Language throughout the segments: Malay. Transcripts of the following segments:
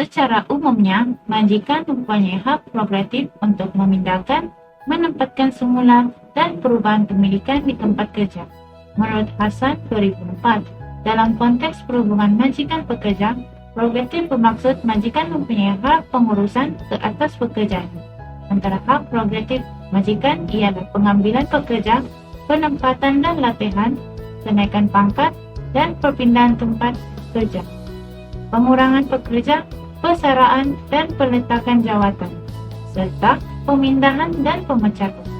Secara umumnya, majikan mempunyai hak prerogatif untuk memindahkan, menempatkan semula, dan perubahan pemilikan di tempat kerja. Menurut Hasan 2004, dalam konteks perhubungan majikan pekerja, prerogatif bermaksud majikan mempunyai hak pengurusan ke atas pekerjaan. Antara hak prerogatif majikan ialah pengambilan pekerja, penempatan dan latihan, kenaikan pangkat, dan perpindahan tempat kerja, pengurangan pekerja, persaraan dan peletakan jawatan, serta pemindahan dan pemecatan.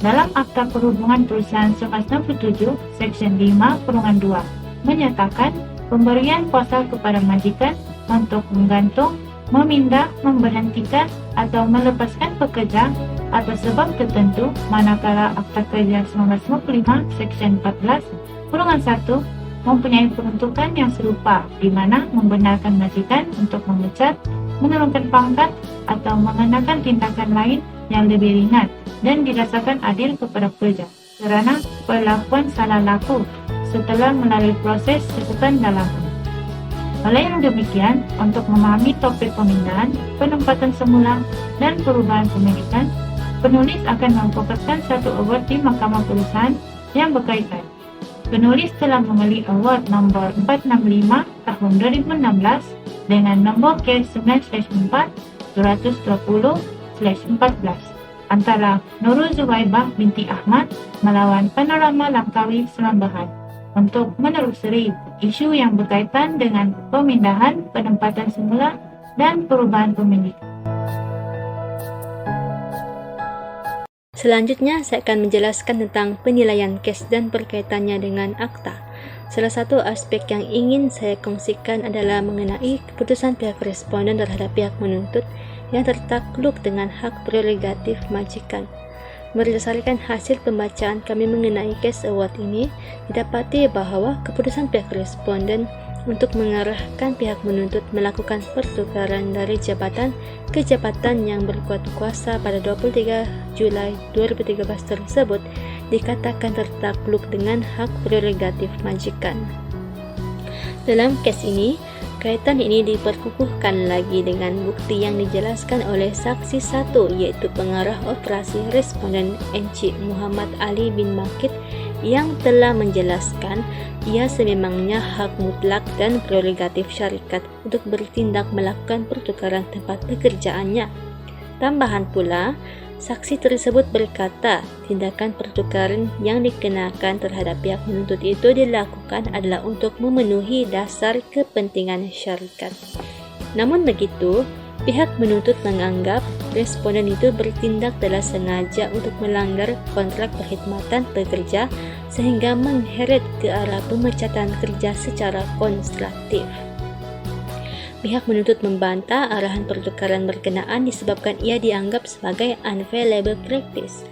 Dalam Akta Perhubungan Perusahaan 1967, Seksyen 5-2 menyatakan pemberian kuasa kepada majikan untuk menggantung, memindah, memberhentikan, atau melepaskan pekerja atas sebab tertentu, manakala Akta Kerja 1955, Seksyen 14-1 mempunyai peruntukan yang serupa, di mana membenarkan majikan untuk memecat, menurunkan pangkat, atau mengenakan tindakan lain yang lebih ringan dan dirasakan adil kepada pekerja kerana perlakuan salah laku setelah melalui proses cakupan dalaman. Oleh yang demikian, untuk memahami topik pemindahan, penempatan semula, dan perubahan pemilikan, penulis akan memfokuskan satu award di Mahkamah Perusahaan yang berkaitan. Penulis telah membeli award nombor 465 tahun 2016 dengan nombor kes 9/4-220/14 antara Nurul Zubaibah binti Ahmad melawan Panorama Langkawi Serambahan untuk menelusuri isu yang berkaitan dengan pemindahan, penempatan semula, dan perubahan pemilikan. Selanjutnya, saya akan menjelaskan tentang penilaian kes dan berkaitannya dengan akta. Salah satu aspek yang ingin saya kongsikan adalah mengenai keputusan pihak responden terhadap pihak menuntut yang tertakluk dengan hak prerogatif majikan. Berdasarkan hasil pembacaan kami mengenai kes award ini, didapati bahawa keputusan pihak responden untuk mengarahkan pihak menuntut melakukan pertukaran dari jabatan ke jabatan yang berkuat kuasa pada 23 Julai 2013 tersebut dikatakan tertakluk dengan hak prerogatif majikan. Dalam kes ini, kaitan ini diperkukuhkan lagi dengan bukti yang dijelaskan oleh saksi satu, iaitu pengarah operasi responden Encik Muhammad Ali bin Makid yang telah menjelaskan ia sememangnya hak mutlak dan prerogatif syarikat untuk bertindak melakukan pertukaran tempat pekerjaannya. Tambahan pula, saksi tersebut berkata tindakan pertukaran yang dikenakan terhadap pihak menuntut itu dilakukan adalah untuk memenuhi dasar kepentingan syarikat. Namun begitu, pihak menuntut menganggap responden itu bertindak telah sengaja untuk melanggar kontrak perkhidmatan pekerja sehingga mengheret ke arah pemecatan kerja secara konstruktif. Pihak menuntut membantah arahan pertukaran berkenaan disebabkan ia dianggap sebagai unfair labor practice.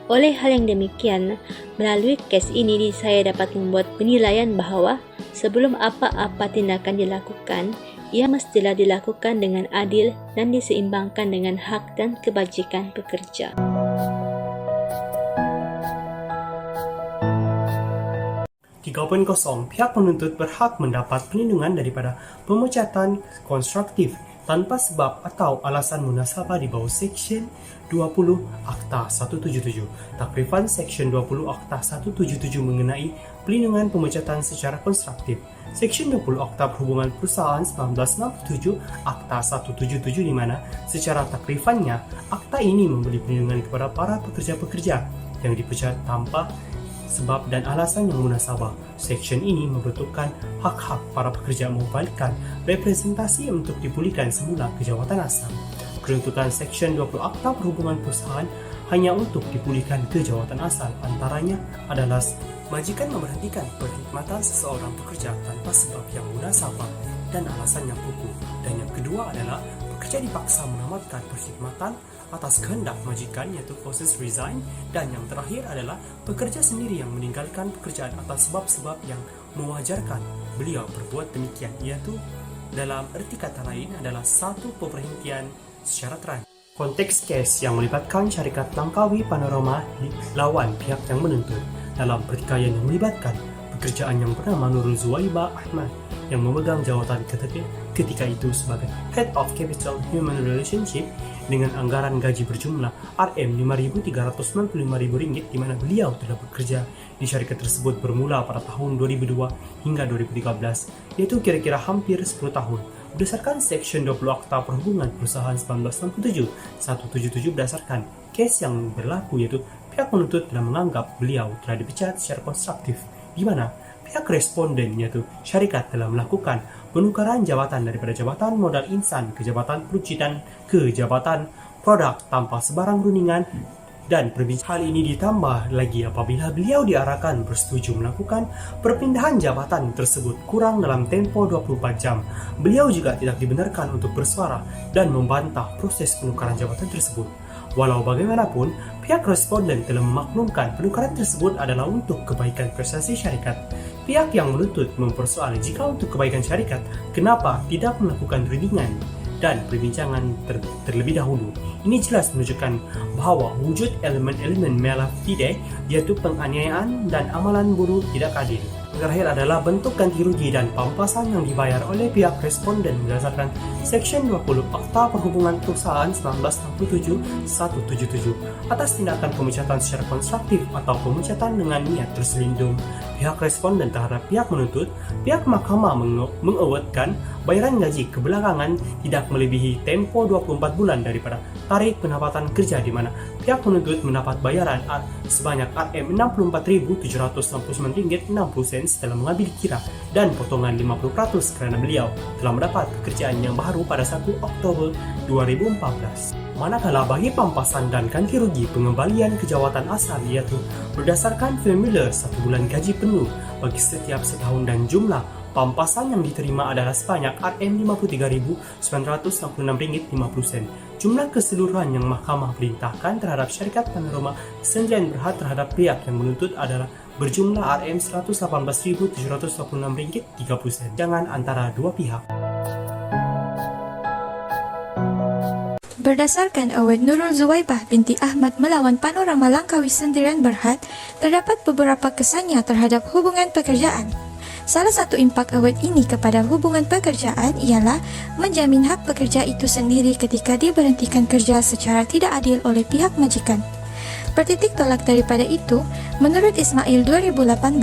Oleh hal yang demikian, melalui kes ini saya dapat membuat penilaian bahawa sebelum apa-apa tindakan dilakukan, ia mestilah dilakukan dengan adil dan diseimbangkan dengan hak dan kebajikan pekerja. Pihak penuntut berhak mendapat perlindungan daripada pemecatan konstruktif tanpa sebab atau alasan munasabah di bawah Seksyen 20 Akta 177. Takrifan Seksyen 20 Akta 177 mengenai perlindungan pemecatan secara konstruktif. Seksyen 20 Akta Perhubungan Perusahaan 1967 Akta 177 di mana secara takrifannya akta ini memberi perlindungan kepada para pekerja-pekerja yang dipecat tanpa sebab dan alasan yang munasabah. Seksyen ini membentukkan hak-hak para pekerja membalikkan representasi untuk dipulihkan semula ke jawatan asal. Peruntutan Seksyen 20 Akta Perhubungan Perusahaan hanya untuk dipulihkan ke jawatan asal, antaranya adalah majikan memberhentikan perkhidmatan seseorang pekerja tanpa sebab yang munasabah dan alasan yang kukuh, dan yang kedua adalah pekerja dipaksa menamatkan perkhidmatan atas kehendak majikan yaitu forced resign, dan yang terakhir adalah pekerja sendiri yang meninggalkan pekerjaan atas sebab-sebab yang mewajarkan beliau berbuat demikian, iaitu dalam erti kata lain adalah satu pemberhentian secara terakhir. Konteks kes yang melibatkan syarikat Langkawi Panorama lawan pihak yang menuntut dalam pertikaian yang melibatkan pekerjaan yang bernama Nurul Zuwaiba Ahmad yang memegang jawatan ketika itu sebagai Head of Capital Human Relationship dengan anggaran gaji berjumlah Rm5.395.000 di mana beliau telah bekerja di syarikat tersebut bermula pada tahun 2002 hingga 2013, yaitu kira-kira hampir 10 tahun. Berdasarkan Section 20 Akta Perhubungan Perusahaan 1967, 177 berdasarkan kes yang berlaku yaitu pihak penuntut telah menganggap beliau telah dipecat secara konstruktif, di mana pihak responden yaitu syarikat telah melakukan penukaran jabatan daripada jabatan modal insan ke jabatan peruncitan ke jabatan produk tanpa sebarang rundingan dan hal ini ditambah lagi apabila beliau diarahkan bersetuju melakukan perpindahan jabatan tersebut kurang dalam tempo 24 jam. Beliau juga tidak dibenarkan untuk bersuara dan membantah proses penukaran jabatan tersebut. Walau bagaimanapun, pihak responden telah memaklumkan penukaran tersebut adalah untuk kebaikan prestasi syarikat. Pihak yang menuntut mempersoali jika untuk kebaikan syarikat, kenapa tidak melakukan rundingan dan perbincangan terlebih dahulu. Ini jelas menunjukkan bahawa wujud elemen-elemen malafide yaitu penganiayaan dan amalan buruh tidak adil. Terakhir adalah bentuk ganti rugi dan pampasan yang dibayar oleh pihak responden berdasarkan Section 20 Akta Perhubungan Perusahaan 1967 177 atas tindakan pemecatan secara konstruktif atau pemecatan dengan niat terselindung. Pihak responden terhadap pihak menuntut, pihak mahkamah mengawetkan bayaran gaji kebelakangan tidak melebihi tempo 24 bulan daripada tarikh pendapatan kerja di mana pihak penuntut mendapat bayaran sebanyak Rm64.769.60 setelah mengambil kira dan potongan 50% kerana beliau telah mendapat pekerjaan yang baru pada 1 Oktober 2014. Manakala bagi pampasan dan ganti rugi pengembalian ke jawatan asal iaitu berdasarkan formula 1 bulan gaji penuh bagi setiap setahun dan jumlah pampasan yang diterima adalah sebanyak Rm53.966.50. Jumlah keseluruhan yang mahkamah perintahkan terhadap syarikat Panorama Sdn Berhad terhadap pihak yang menuntut adalah berjumlah Rm118.726.30. Jangan antara dua pihak. Berdasarkan awet Nurul Zuwaibah binti Ahmad melawan Panorama Langkawi Sdn Berhad, terdapat beberapa kesannya terhadap hubungan pekerjaan. Salah satu impak awet ini kepada hubungan pekerjaan ialah menjamin hak pekerja itu sendiri ketika diberhentikan kerja secara tidak adil oleh pihak majikan. Bertitik tolak daripada itu, menurut Ismail 2018,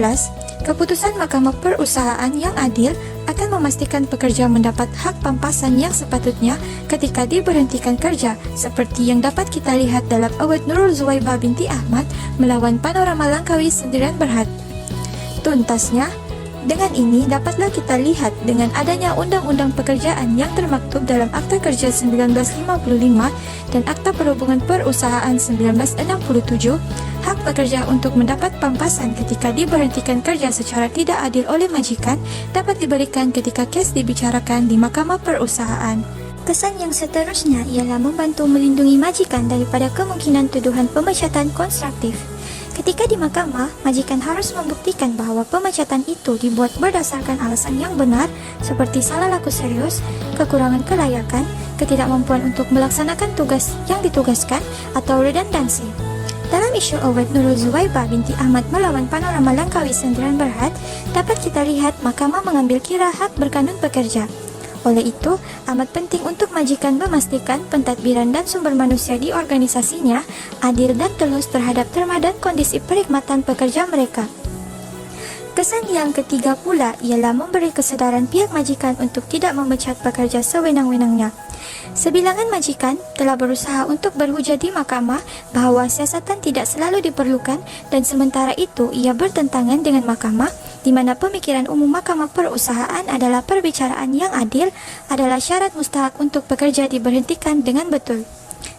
keputusan Mahkamah Perusahaan yang adil akan memastikan pekerja mendapat hak pampasan yang sepatutnya ketika diberhentikan kerja, seperti yang dapat kita lihat dalam awet Nurul Zuwaibah binti Ahmad melawan Panorama Langkawi Sdn Berhad. Tuntasnya, dengan ini dapatlah kita lihat dengan adanya Undang-Undang Pekerjaan yang termaktub dalam Akta Kerja 1955 dan Akta Perhubungan Perusahaan 1967, hak pekerja untuk mendapat pampasan ketika diberhentikan kerja secara tidak adil oleh majikan dapat diberikan ketika kes dibicarakan di Mahkamah Perusahaan. Kesan yang seterusnya ialah membantu melindungi majikan daripada kemungkinan tuduhan pemecatan konstruktif. Ketika di mahkamah, majikan harus membuktikan bahawa pemecatan itu dibuat berdasarkan alasan yang benar seperti salah laku serius, kekurangan kelayakan, ketidakmampuan untuk melaksanakan tugas yang ditugaskan, atau redundansi. Dalam isu awet Nurul Zuwaibah binti Ahmad melawan Panorama Langkawi Sdn Berhad, dapat kita lihat mahkamah mengambil kira hak berkanun pekerja. Oleh itu, amat penting untuk majikan memastikan pentadbiran dan sumber manusia di organisasinya adil dan telus terhadap terma dan kondisi perkhidmatan pekerja mereka. Kesan yang ketiga pula ialah memberi kesedaran pihak majikan untuk tidak memecat pekerja sewenang-wenangnya. Sebilangan majikan telah berusaha untuk berhujah di mahkamah bahawa siasatan tidak selalu diperlukan dan sementara itu ia bertentangan dengan mahkamah di mana pemikiran umum Mahkamah Perusahaan adalah perbicaraan yang adil adalah syarat mustahak untuk pekerja diberhentikan dengan betul.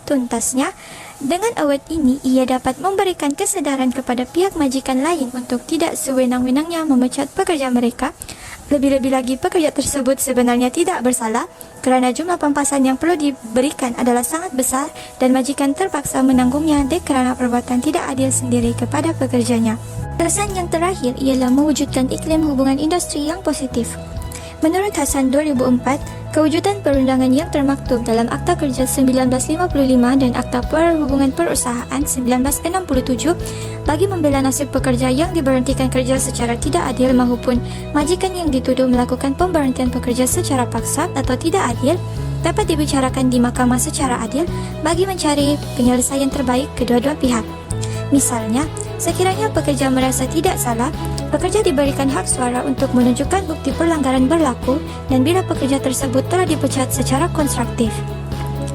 Tuntasnya, dengan awet ini ia dapat memberikan kesedaran kepada pihak majikan lain untuk tidak sewenang-wenangnya memecat pekerja mereka Lebih-lebih lagi, pekerja tersebut sebenarnya tidak bersalah kerana jumlah pampasan yang perlu diberikan adalah sangat besar dan majikan terpaksa menanggungnya kerana perbuatan tidak adil sendiri kepada pekerjanya. Kesan yang terakhir ialah mewujudkan iklim hubungan industri yang positif. Menurut Hasan 2004, kewujudan perundangan yang termaktub dalam Akta Kerja 1955 dan Akta Perhubungan Perusahaan 1967 bagi membela nasib pekerja yang diberhentikan kerja secara tidak adil maupun majikan yang dituduh melakukan pemberhentian pekerja secara paksa atau tidak adil dapat dibicarakan di mahkamah secara adil bagi mencari penyelesaian terbaik kedua-dua pihak. Misalnya, sekiranya pekerja merasa tidak salah, pekerja diberikan hak suara untuk menunjukkan bukti pelanggaran berlaku dan bila pekerja tersebut telah dipecat secara konstruktif.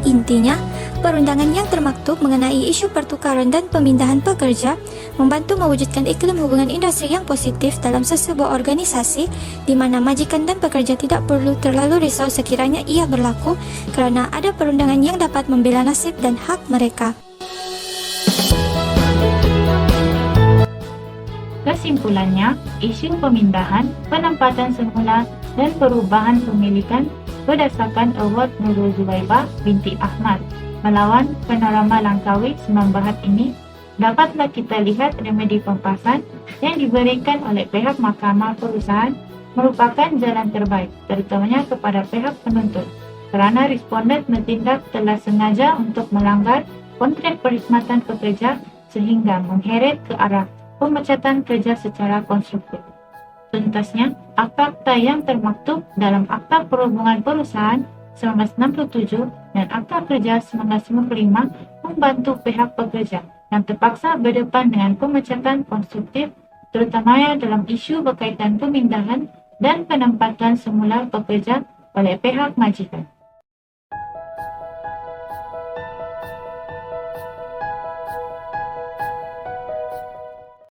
Intinya, perundangan yang termaktub mengenai isu pertukaran dan pemindahan pekerja membantu mewujudkan iklim hubungan industri yang positif dalam sesebuah organisasi di mana majikan dan pekerja tidak perlu terlalu risau sekiranya ia berlaku kerana ada perundangan yang dapat membela nasib dan hak mereka. Kesimpulannya, isu pemindahan, penempatan semula dan perubahan pemilikan berdasarkan Award Nurul Zuwaibah binti Ahmad melawan Panorama Langkawi Sembilan Berhad ini dapatlah kita lihat remedi pempasan yang diberikan oleh pihak Mahkamah Perusahaan merupakan jalan terbaik, terutamanya kepada pihak penuntut, kerana responden bertindak telah sengaja untuk melanggar kontrak perkhidmatan pekerja sehingga mengheret ke arah pemecatan kerja secara konstruktif. Tuntasnya, akta-akta yang termaktub dalam Akta Perhubungan Perusahaan 1967 dan Akta Kerja 1955 membantu pihak pekerja yang terpaksa berdepan dengan pemecatan konstruktif, terutamanya dalam isu berkaitan pemindahan dan penempatan semula pekerja oleh pihak majikan.